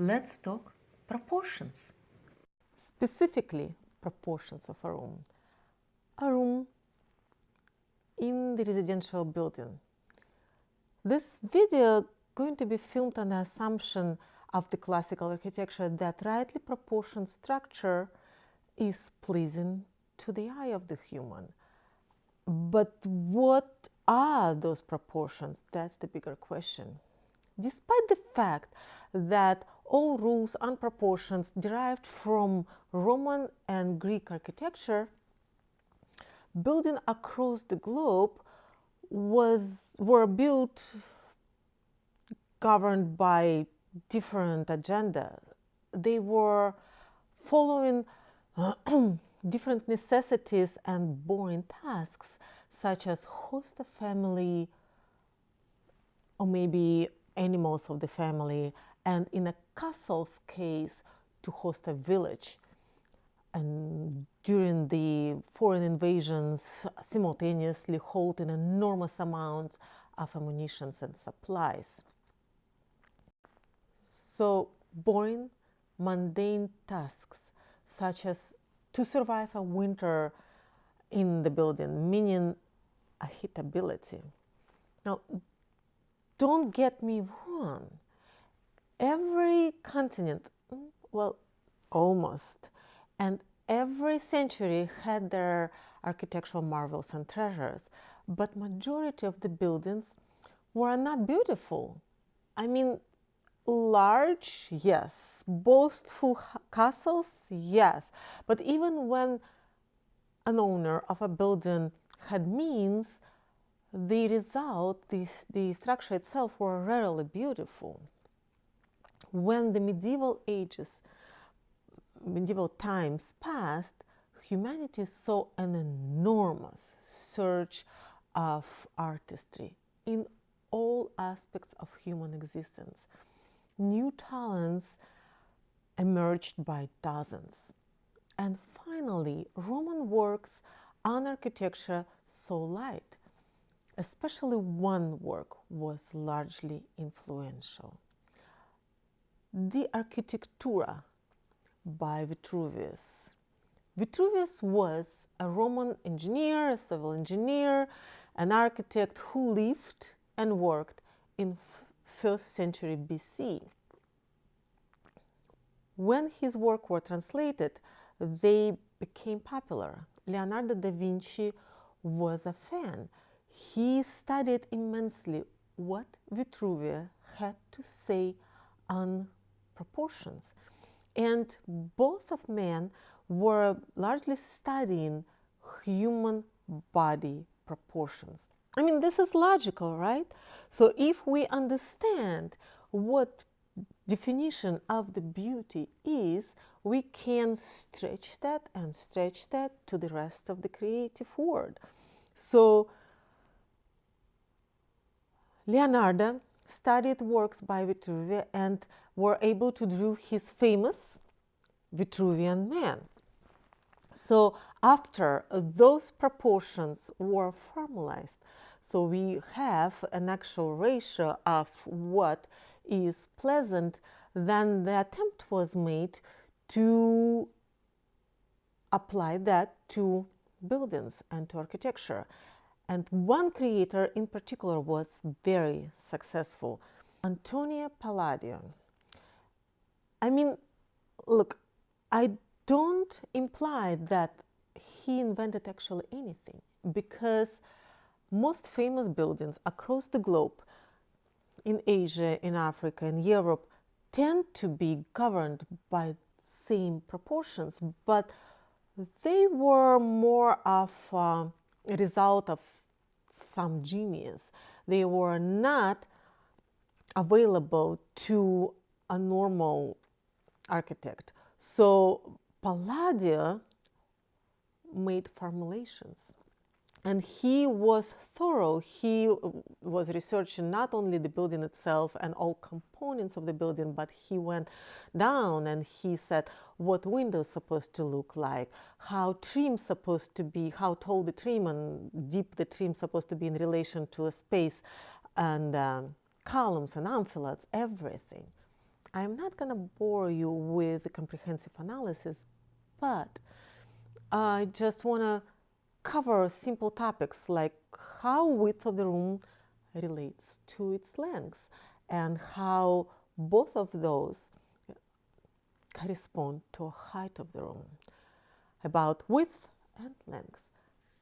let's talk proportions. Specifically, proportions of a room. A room in the residential building. This video going to be filmed on the assumption of the classical architecture that rightly proportioned structure is pleasing to the eye of the human. But what are those proportions? That's the bigger question. Despite the fact that all rules and proportions derived from Roman and Greek architecture, buildings across the globe were built governed by different agendas. They were following different necessities and boring tasks, such as host a family or maybe animals of the family, and in a castle's case, to host a village. And during the foreign invasions, simultaneously holding enormous amounts of ammunition and supplies. So boring, mundane tasks, such as to survive a winter in the building, meaning a habitability. Now, don't get me wrong. Every continent, well, almost, and every century had their architectural marvels and treasures, but majority of the buildings were not beautiful. I mean, large, yes. Boastful castles, yes. But even when an owner of a building had means, the result, the structure itself, were rarely beautiful. When the medieval times passed, humanity saw an enormous surge of artistry in all aspects of human existence. New talents emerged by dozens. And finally, Roman works on architecture saw light. Especially one work was largely influential. The Architectura by Vitruvius. Vitruvius was a Roman engineer, a civil engineer, an architect who lived and worked in 1st century BC. When his work were translated, they became popular. Leonardo da Vinci was a fan. He studied immensely what Vitruvius had to say on proportions. And both of men were largely studying human body proportions. I mean, this is logical, right? So if we understand what definition of the beauty is, we can stretch that and stretch that to the rest of the creative world. So Leonardo studied works by Vitruvius and were able to draw his famous Vitruvian Man. So after those proportions were formalized, so we have an actual ratio of what is pleasant, then the attempt was made to apply that to buildings and to architecture. And one creator in particular was very successful, Antonio Palladio. I mean, look, I don't imply that he invented actually anything, because most famous buildings across the globe, in Asia, in Africa, in Europe, tend to be governed by same proportions, but they were more of a result of some genius. They were not available to a normal architect. So Palladio made formulations, and he was thorough. He was researching not only the building itself and all components of the building, but he went down and he said what windows supposed to look like, how trim supposed to be, how tall the trim and deep the trim supposed to be in relation to a space, and columns and enfilades, everything. I'm not going to bore you with the comprehensive analysis, but I just want to cover simple topics like how width of the room relates to its length and how both of those correspond to height of the room. About width and length.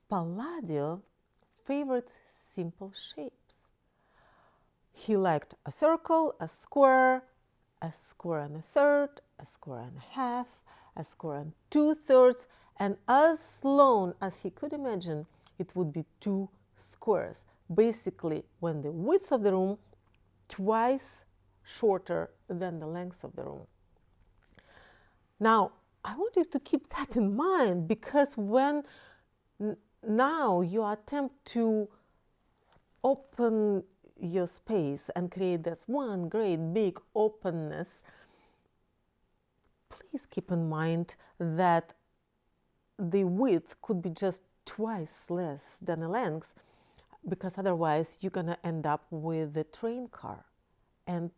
Palladio favored simple shapes. He liked a circle, a square and a third, a square and a half, a square and 2/3, and as long as he could imagine, it would be 2 squares. Basically, when the width of the room twice shorter than the length of the room. Now, I want you to keep that in mind, because when now you attempt to open your space and create this one great big openness, please keep in mind that the width could be just twice less than the length, because otherwise you're going to end up with a train car. And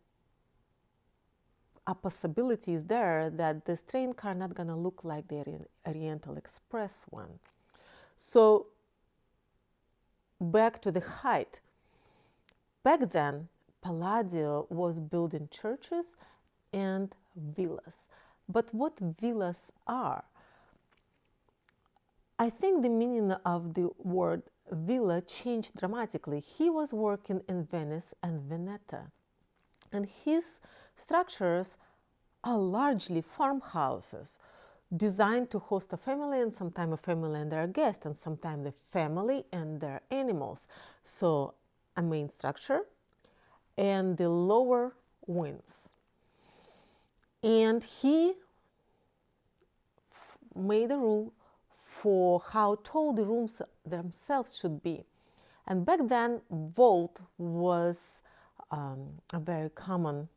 a possibility is there that this train car not going to look like the Oriental Express one. So back to the height. Back then, Palladio was building churches and villas. But what villas are? I think the meaning of the word villa changed dramatically. He was working in Venice and Veneta, and his structures are largely farmhouses designed to host a family, and sometimes a family and their guests, and sometimes the family and their animals. So a main structure and the lower wings. And he made a rule for how tall the rooms themselves should be. And back then, vault was a very common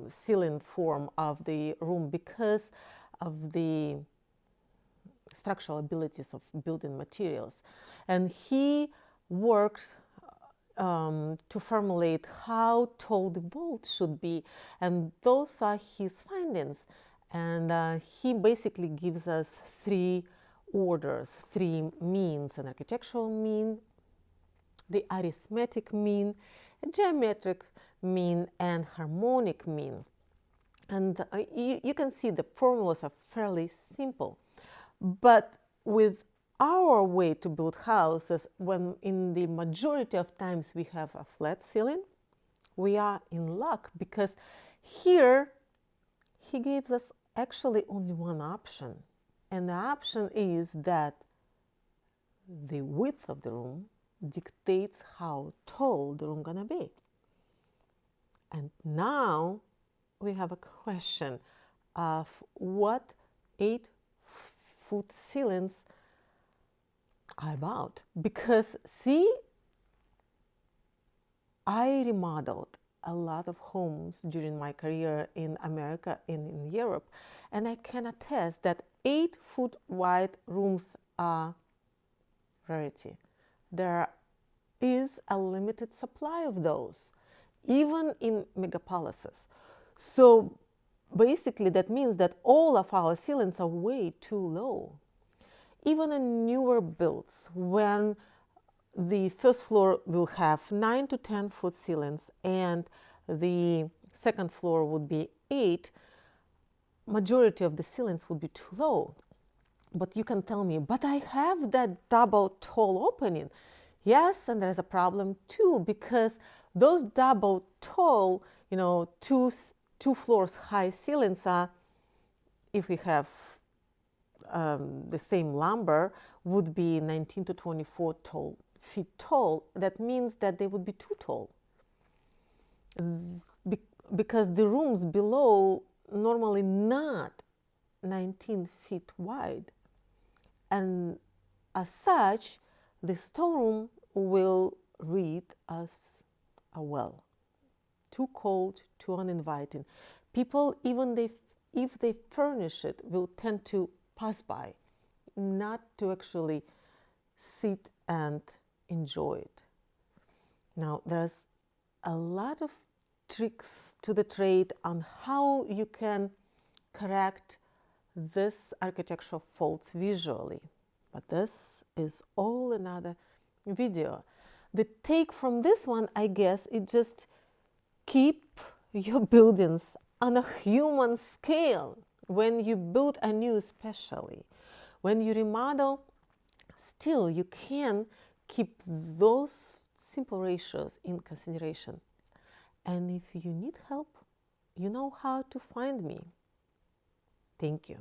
ceiling form of the room because of the structural abilities of building materials. And he works to formulate how tall the vault should be. And those are his findings. And he basically gives us 3 orders, 3 means: an architectural mean, the arithmetic mean, a geometric mean, and harmonic mean. And you can see the formulas are fairly simple. But with our way to build houses, when in the majority of times we have a flat ceiling, we are in luck, because here he gives us actually only one option. And the option is that the width of the room dictates how tall the room gonna be. And now we have a question of what 8-foot ceilings are about. Because see, I remodeled a lot of homes during my career in America and in Europe, and I can attest that 8-foot wide rooms are rarity. There is a limited supply of those, even in megapolises. So basically that means that all of our ceilings are way too low. Even in newer builds, when the first floor will have 9 to 10 foot ceilings and the second floor would be 8, majority of the ceilings would be too low. But you can tell me, but I have that double tall opening. Yes, and there's a problem too, because those double tall, two floors high ceilings are, if we have the same lumber, would be 19 to 24 feet tall. That means that they would be too tall, because the rooms below normally not 19 feet wide. And as such, the storeroom will read as a well. Too cold, too uninviting. People, even if they furnish it, will tend to pass by, not to actually sit and enjoy it. Now, there's a lot of tricks to the trade on how you can correct this architectural faults visually. But this is all another video. The take from this one, I guess, is just keep your buildings on a human scale. When you build anew, especially when you remodel, still you can keep those simple ratios in consideration. And if you need help, you know how to find me. Thank you.